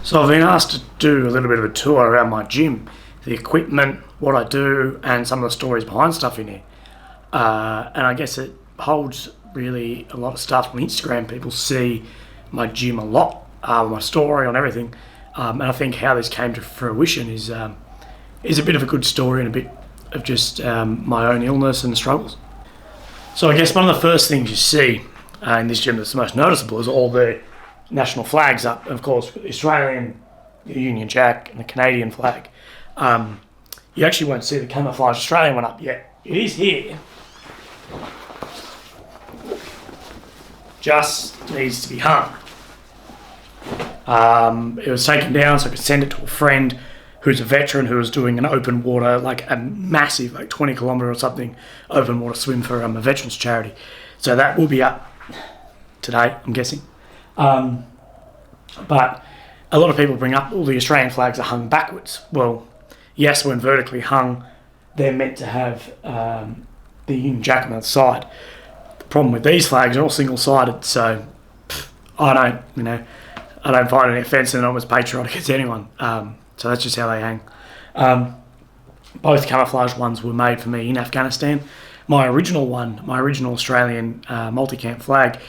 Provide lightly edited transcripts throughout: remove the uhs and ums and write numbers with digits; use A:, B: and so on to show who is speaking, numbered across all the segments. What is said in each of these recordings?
A: So I've been asked to do a little bit of a tour around my gym, the equipment, what I do, and some of the stories behind stuff in here. And I guess it holds really a lot of stuff on Instagram. People see my gym a lot, my story on everything. And I think how this came to fruition is a bit of a good story and a bit of just my own illness and struggles. So I guess one of the first things you see in this gym that's the most noticeable is all the national flags up, and of course the Australian, the Union Jack and the Canadian flag. You actually won't see the camouflage Australian one up yet. It is here, just needs to be hung. It was taken down so I could send it to a friend who's a veteran who was doing an open water, like a massive, like 20 kilometre or something, open water swim for a veterans charity. So that will be up today, I'm guessing. But a lot of people bring up all the Australian flags are hung backwards. Well, yes, when vertically hung, they're meant to have the Union Jack on the side. The problem with these flags are all single-sided, so I don't find any offence in it. I'm as patriotic as anyone. So that's just how they hang. Both camouflage ones were made for me in Afghanistan. My original Australian multi-camp flag,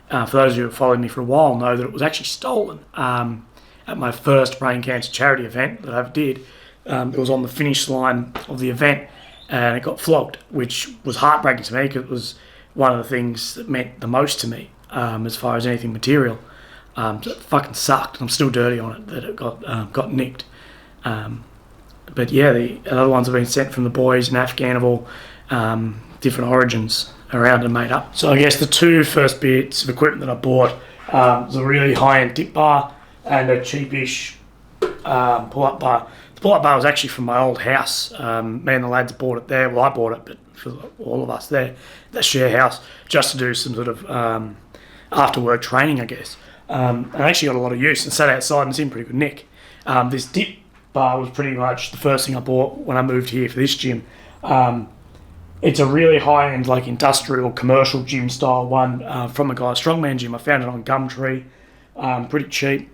A: for those who have followed me for a while, know that it was actually stolen at my first brain cancer charity event that I ever did. It was on the finish line of the event and it got flogged, which was heartbreaking to me because it was one of the things that meant the most to me as far as anything material. So it fucking sucked. I'm still dirty on it that it got nicked. But yeah, the other ones have been sent from the boys in Afghan of all different origins around and made up. So I guess the two first bits of equipment that I bought was a really high-end dip bar and a cheapish pull-up bar. The pull-up bar was actually from my old house. Me and the lads bought it there. Well, I bought it, but for all of us there, that share house, just to do some sort of after-work training, I guess. And I actually got a lot of use and sat outside and it's in pretty good nick. This dip bar was pretty much the first thing I bought when I moved here for this gym. It's a really high-end, like industrial, commercial gym style one from a guy's strongman gym. I found it on Gumtree, pretty cheap.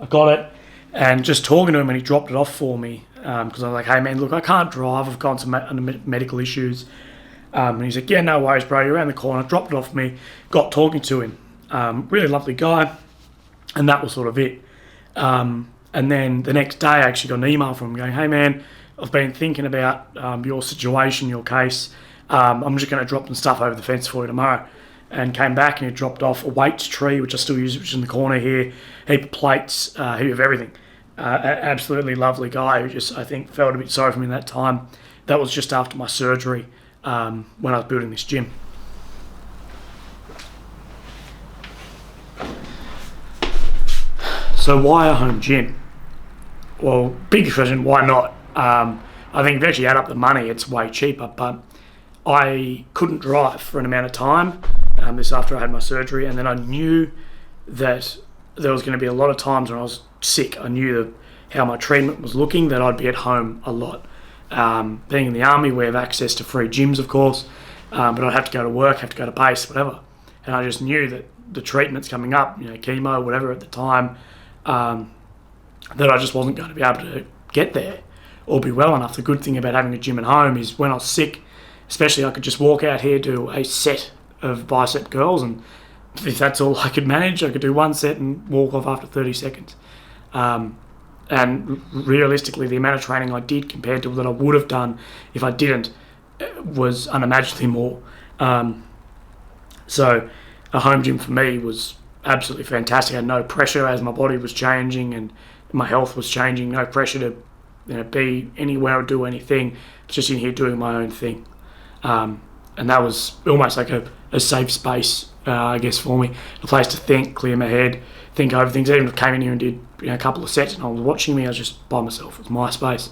A: I got it and just talking to him and he dropped it off for me because I was like, hey man, look, I can't drive. I've got some medical issues. And he's like, yeah, no worries, bro. You're around the corner. Dropped it off for me. Got talking to him. Really lovely guy. And that was sort of it. And then the next day I actually got an email from him going, hey man, I've been thinking about your situation, your case. I'm just going to drop some stuff over the fence for you tomorrow. And came back and he dropped off a weights tree, which I still use, which is in the corner here. Heap of plates, heap of everything. Absolutely lovely guy who just, I think, felt a bit sorry for me that time. That was just after my surgery when I was building this gym. So why a home gym? Well, big question, why not? I think if you actually add up the money, it's way cheaper, but I couldn't drive for an amount of time, this after I had my surgery, and then I knew that there was going to be a lot of times when I was sick. I knew how my treatment was looking, that I'd be at home a lot. Being in the army, we have access to free gyms, of course, but I'd have to go to work, have to go to base, whatever. And I just knew that the treatment's coming up, chemo, whatever at the time, that I just wasn't going to be able to get there or be well enough. The good thing about having a gym at home is when I was sick, especially, I could just walk out here, do a set of bicep curls, and if that's all I could manage, I could do one set and walk off after 30 seconds. and realistically, the amount of training I did compared to what I would have done if I didn't was unimaginably more. So a home gym for me was absolutely fantastic. I had no pressure as my body was changing and my health was changing. No pressure to be anywhere or do anything. Just in here doing my own thing. And that was almost like a safe space, I guess, for me. A place to think, clear my head, think over things. I even came in here and did a couple of sets and I was watching me. I was just by myself. It was my space.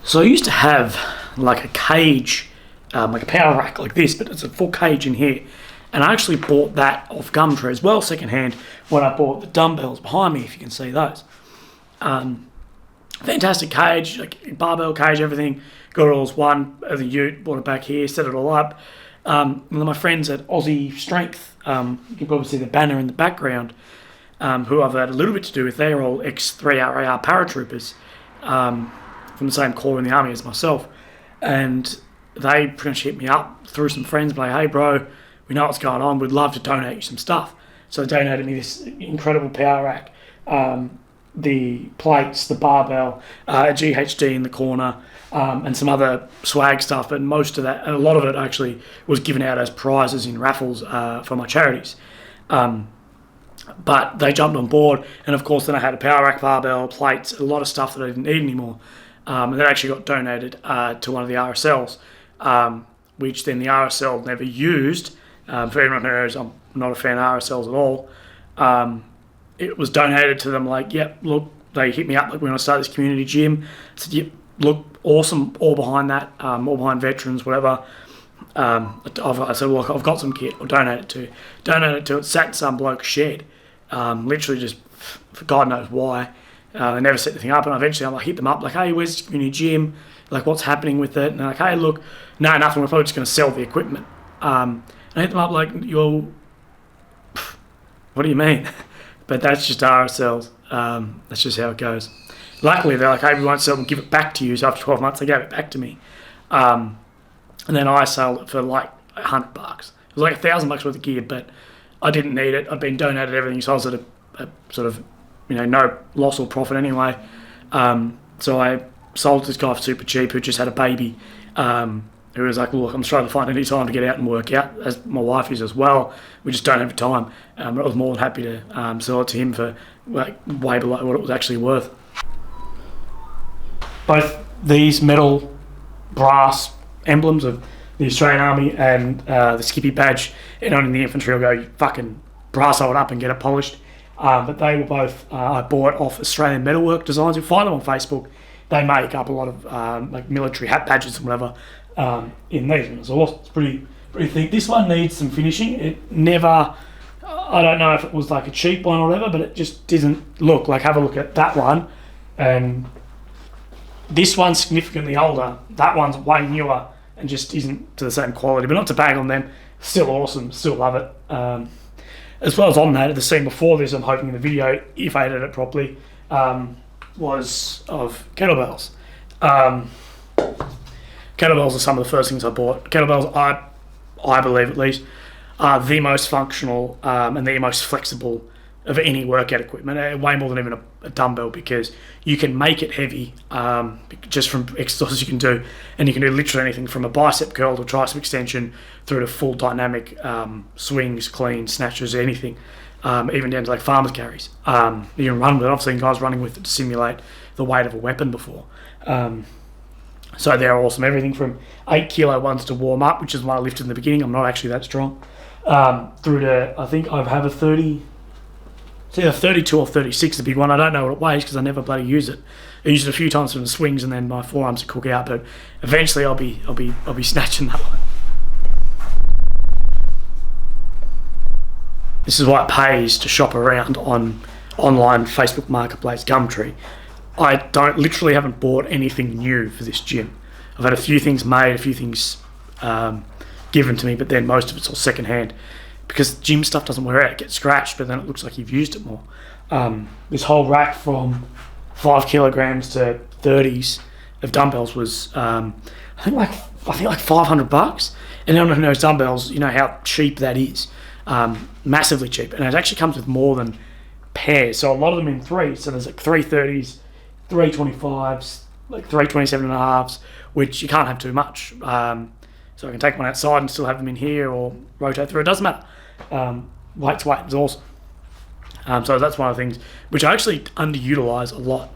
A: So I used to have like a cage, like a power rack like this, but it's a full cage in here. And I actually bought that off Gumtree as well, secondhand, when I bought the dumbbells behind me, if you can see those. Fantastic cage, like barbell cage, everything. Got it all as one as a ute, brought it back here, set it all up. One of my friends at Aussie Strength, you can probably see the banner in the background, who I've had a little bit to do with. They're all ex-3RAR paratroopers from the same corps in the army as myself. And they pretty much hit me up through some friends, like, hey bro, we know what's going on, we'd love to donate you some stuff. So they donated me this incredible power rack, the plates, the barbell, a GHD in the corner, and some other swag stuff. But most of that, a lot of it actually was given out as prizes in raffles for my charities. But they jumped on board, and of course then I had a power rack, barbell, plates, a lot of stuff that I didn't need anymore. And that actually got donated to one of the RSLs, which then the RSL never used. For everyone who knows, I'm not a fan of RSLs at all. It was donated to them like, yep, look, they hit me up like when I started this community gym. I said, yep, look, awesome, all behind that, all behind veterans, whatever. I said, look, I've got some kit, I'll donate it to you. Donated it to it, sat in some bloke's shed, literally just, for God knows why. They never set anything up, and eventually I'm like, hit them up, like, hey, where's the community gym? Like, what's happening with it? And they're like, hey, look, no, nothing, we're probably just going to sell the equipment. And I hit them up like, what do you mean? But that's just RSLs. That's just how it goes. Luckily, they're like, hey, we won't sell them, give it back to you. So after 12 months, they gave it back to me. And then I sold it for like $100. It was like $1,000 worth of gear, but I didn't need it. I'd been donated everything, so I was at a sort of, no loss or profit anyway. So I sold to this guy for super cheap who just had a baby, who was like, look, I'm trying to find any time to get out and work out, as my wife is as well. We just don't have time. But I was more than happy to sell it to him for like way below what it was actually worth. Both these metal brass emblems of the Australian Army and the Skippy badge, anyone in the infantry will go, you fucking brass it up and get it polished. But they were both, I bought off Australian Metalwork Designs. You'll find them on Facebook. They make up a lot of like military hat badges and whatever in these. And it's pretty thick. This one needs some finishing. It never, I don't know if it was like a cheap one or whatever, but it just doesn't look like, have a look at that one. And this one's significantly older. That one's way newer and just isn't to the same quality. But not to bag on them. Still awesome. Still love it. As well as on that, the scene before this, I'm hoping in the video, if I edit it properly, was of kettlebells. Kettlebells are some of the first things I bought. Kettlebells, I believe at least, are the most functional and the most flexible of any workout equipment, way more than even a dumbbell, because you can make it heavy just from exercises you can do, and you can do literally anything from a bicep curl to a tricep extension through to full dynamic swings, cleans, snatches, anything, even down to like farmer's carries. You can run with it. I've seen guys running with it to simulate the weight of a weapon before. So they're awesome. Everything from 8 kilo ones to warm up, which is one I lifted in the beginning. I'm not actually that strong. Through to, I think I have a 30. It's either 32 or 36, the big one. I don't know what it weighs because I never bloody use it. I use it a few times from the swings, and then my forearms cook out. But eventually, I'll be snatching that one. This is why it pays to shop around on online Facebook Marketplace, Gumtree. I literally haven't bought anything new for this gym. I've had a few things made, a few things given to me, but then most of it's all secondhand. Because gym stuff doesn't wear out, it gets scratched, but then it looks like you've used it more. This whole rack from 5 kilograms to 30s of dumbbells was, I think like $500. And anyone who knows dumbbells, you know how cheap that is. Massively cheap. And it actually comes with more than pairs. So a lot of them in threes. So there's like 330s, 325s, like 327.5s, which you can't have too much. So I can take one outside and still have them in here or rotate through. It doesn't matter. Weight to weight is awesome. So that's one of the things which I actually underutilise a lot,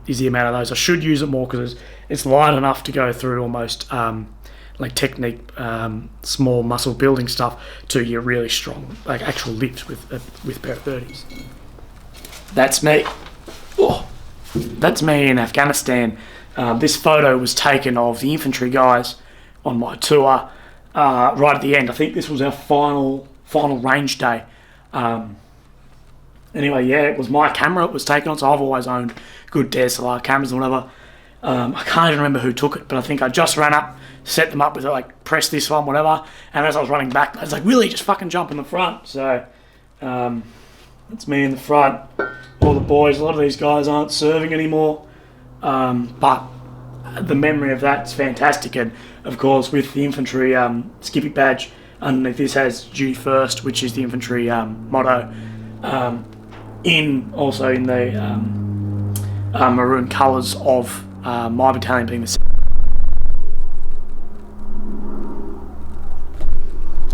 A: is the amount of those. I should use it more because it's light enough to go through almost like technique, small muscle building stuff to your really strong, like actual lifts with a pair of 30s. That's me. Oh, that's me in Afghanistan. This photo was taken of the infantry guys on my tour right at the end. I think this was our final range day. Anyway, yeah, it was my camera it was taken on, so I've always owned good DSLR cameras or whatever. I can't even remember who took it, but I think I just ran up, set them up with it, like press this one, whatever, and as I was running back, I was like, Willy, just fucking jump in the front. So that's me in the front. All the boys, a lot of these guys aren't serving anymore, but the memory of that's fantastic. And of course, with the infantry skippy badge underneath this has duty first, which is the infantry motto. Also in the maroon colours of my battalion being the.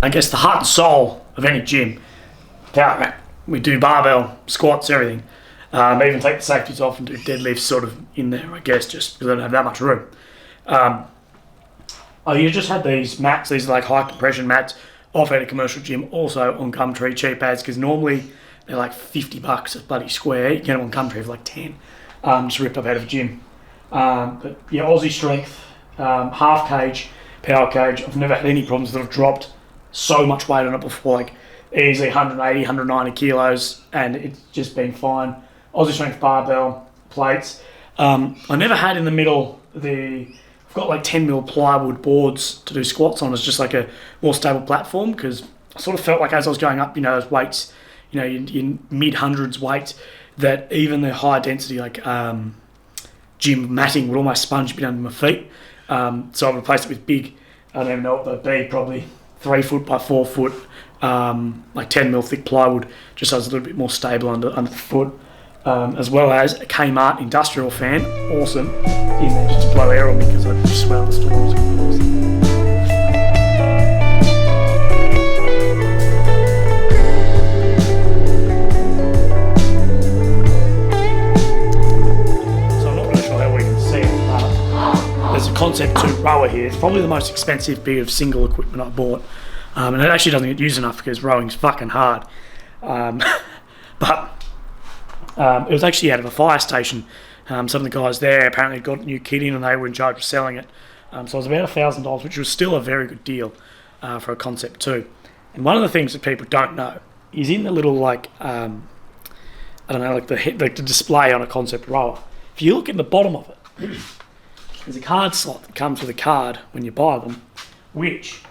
A: I guess the heart and soul of any gym. Power rack. We do barbell, squats, everything. Even take the safeties off and do deadlifts sort of in there, I guess, just because I don't have that much room. You just had these mats. These are like high compression mats off at a commercial gym, also on Gumtree, cheap ads, because normally they're like $50 a bloody square. You get them on Gumtree for like 10. Just ripped up out of a gym. But yeah, Aussie strength, half cage, power cage. I've never had any problems that I've dropped so much weight on it before, like easily 180, 190 kilos, and it's just been fine. Aussie strength barbell, plates. I never had in the middle I've got like 10mm plywood boards to do squats on as just like a more stable platform, because I sort of felt like as I was going up, those weights, in mid-hundreds weights, that even the high density like gym matting would almost sponge a bit under my feet. So I replaced it with big, I don't even know what they'd be, probably 3 foot by 4 foot, like 10mm thick plywood, just so it's a little bit more stable under the foot. As well as a Kmart industrial fan, awesome, in there just to blow air on me because I just smell the storms. So I'm not really sure how we can see it, but there's a Concept 2 rower here. It's probably the most expensive bit of single equipment I bought, and it actually doesn't get used enough because rowing's fucking hard. But it was actually out of a fire station. Some of the guys there apparently got a new kit in and they were in charge of selling it. So it was about $1,000, which was still a very good deal for a Concept 2. And one of the things that people don't know is in the little, like, I don't know, like the display on a Concept rower. If you look in the bottom of it, there's a card slot that comes with a card when you buy them, which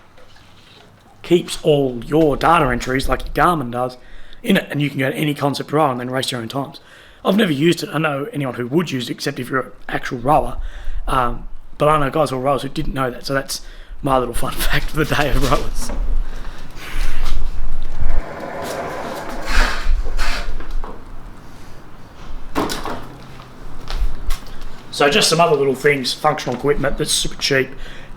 A: keeps all your data entries, like your Garmin does, in it, and you can go to any Concept rower and then race your own times. I've never used it. I know anyone who would use it, except if you're an actual rower. But I know guys who are rowers who didn't know that. So that's my little fun fact for the day of rowers. So just some other little things, functional equipment that's super cheap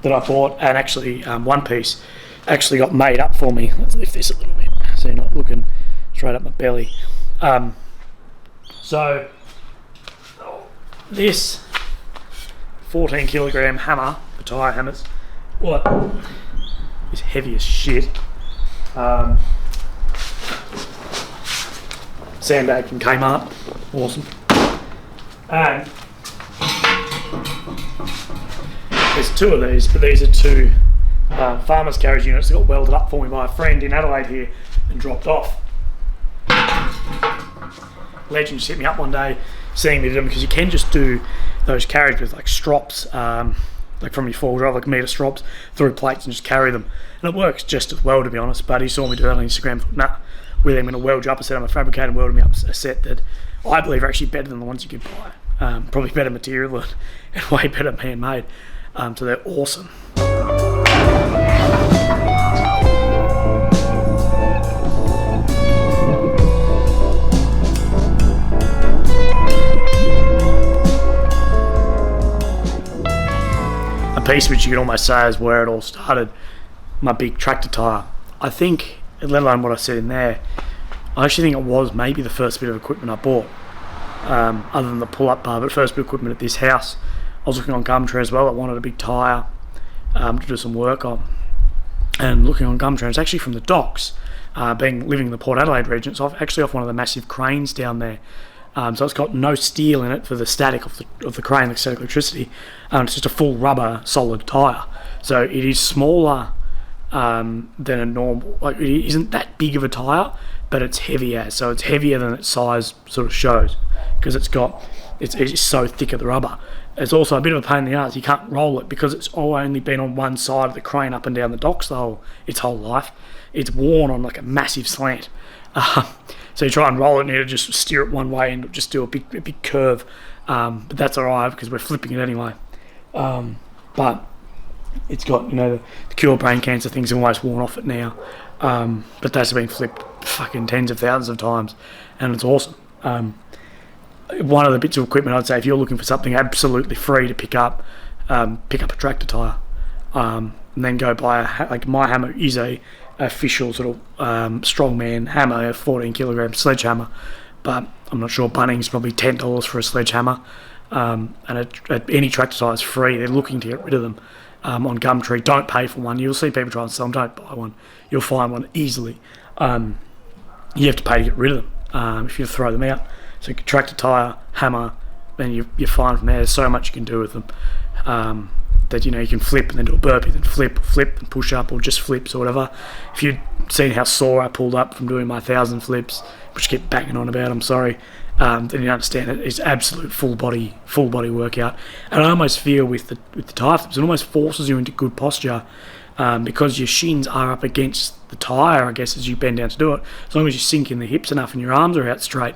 A: that I bought, and actually one piece actually got made up for me. Let's lift this a little bit so you're not looking straight up my belly. So this 14 kilogram hammer for tyre hammers, what is heavy as shit. Sandbag from Kmart, awesome. And there's 2 of these, but these are 2 farmer's carriage units that got welded up for me by a friend in Adelaide here and dropped off. Legend just hit me up one day seeing me do them, because you can just do those carriage with like strops, like from your 4-wheel drive, like meter strops through plates and just carry them, and it works just as well, to be honest. But he saw me do that on Instagram. Thought, nah, Willy, I'm going to weld you up a set. I'm a fabricator and welded me up a set that I believe are actually better than the ones you could buy. Probably better material and way better handmade. So they're awesome. piece which you could almost say is where it all started, my big tractor tyre. I think, let alone what I said in there, I actually think it was maybe the first bit of equipment I bought, other than the pull-up bar, but first bit of equipment at this house. I was looking on Gumtree as well. I wanted a big tyre to do some work on, and looking on Gumtree, it's actually from the docks, living in the Port Adelaide region, so I've actually off one of the massive cranes down there. So it's got no steel in it for the static of the crane, the static electricity. It's just a full rubber solid tyre. So it is smaller than a normal, like it isn't that big of a tyre, but it's heavier. So it's heavier than its size sort of shows, because it's so thick of the rubber. It's also a bit of a pain in the arse. You can't roll it because it's only been on one side of the crane up and down the docks its whole life. It's worn on like a massive slant. So you try and roll it and you just steer it one way and just do a big curve. But that's alright because we're flipping it anyway. But it's got, the cure brain cancer thing's almost worn off it now. But that's been flipped fucking tens of thousands of times, and it's awesome. One of the bits of equipment I'd say, if you're looking for something absolutely free to pick up a tractor tyre, and then go buy like my hammer is a official sort of strongman hammer, a 14 kilogram sledgehammer, but I'm not sure. Bunnings probably $10 for a sledgehammer, and any tractor tyre is free. They're looking to get rid of them on Gumtree. Don't pay for one. You'll see people try and sell them. Don't buy one. You'll find one easily. You have to pay to get rid of them if you throw them out. So tractor tyre, hammer, then you're fine from there. There's so much you can do with them. That you can flip and then do a burpee, then flip and push up, or just flips or whatever. If you'd seen how sore I pulled up from doing my 1,000 flips, which I keep banging on about, I'm sorry, then you understand it. It's absolute full body workout. And I almost feel with the tyre flips, it almost forces you into good posture, because your shins are up against the tyre, I guess, as you bend down to do it. As long as you sink in the hips enough and your arms are out straight,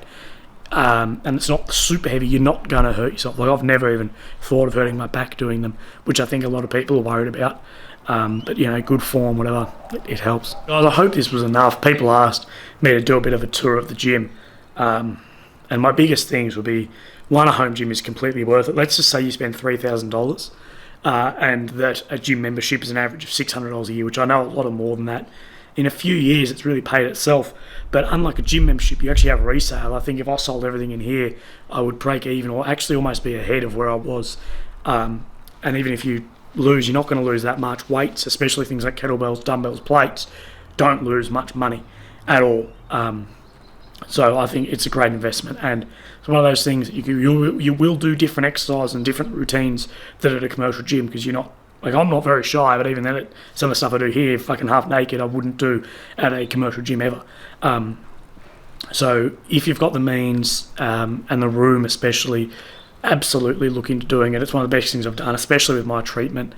A: and it's not super heavy, you're not going to hurt yourself. Like, I've never even thought of hurting my back doing them, which I think a lot of people are worried about. But good form, whatever, it helps. Guys, I hope this was enough. People asked me to do a bit of a tour of the gym, and my biggest things would be, one, a home gym is completely worth it. Let's just say you spend $3,000, and that a gym membership is an average of $600 a year, which I know a lot more than that. In a few years, it's really paid itself. But unlike a gym membership, you actually have a resale. I think if I sold everything in here, I would break even, or actually almost be ahead of where I was. And even if you lose, you're not going to lose that much. Weights, especially things like kettlebells, dumbbells, plates, don't lose much money at all. So I think it's a great investment, and it's one of those things that you will do different exercises and different routines than at a commercial gym, because you're not. Like, I'm not very shy, but even then, some of the stuff I do here, fucking half naked, I wouldn't do at a commercial gym ever. So if you've got the means and the room especially, absolutely look into doing it. It's one of the best things I've done, especially with my treatment.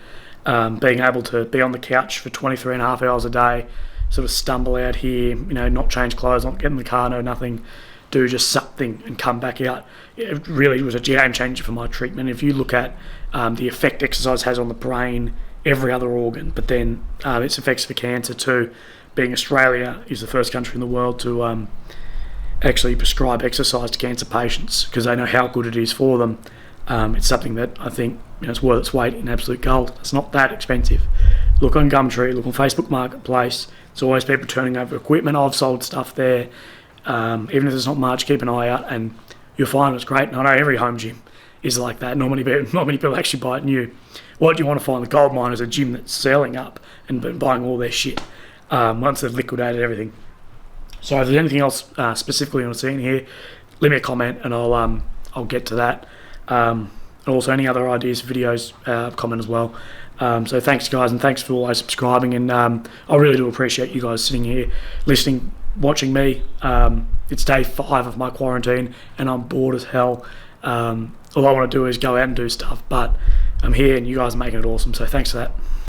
A: Being able to be on the couch for 23 and a half hours a day, sort of stumble out here, not change clothes, not get in the car, no nothing, do just something and come back out. It really was a game changer for my treatment. If you look at the effect exercise has on the brain, every other organ, but then its effects for cancer too, being Australia is the first country in the world to actually prescribe exercise to cancer patients, because they know how good it is for them. It's something that I think it's worth its weight in absolute gold. It's not that expensive. Look on Gumtree, look on Facebook Marketplace. There's always people turning over equipment. I've sold stuff there. Even if there's not much, keep an eye out and you'll find it's great. And I know every home gym is like that. Not many people actually buy it new. What do you want to find? The gold mine is a gym that's selling up and buying all their shit once they've liquidated everything. So if there's anything else specifically you want to see in here, leave me a comment and I'll get to that. And also any other ideas for videos, comment as well. So thanks guys, and thanks for always subscribing, and I really do appreciate you guys sitting here listening, watching me. It's day 5 of my quarantine and I'm bored as hell. All I want to do is go out and do stuff, but I'm here and you guys are making it awesome, so thanks for that.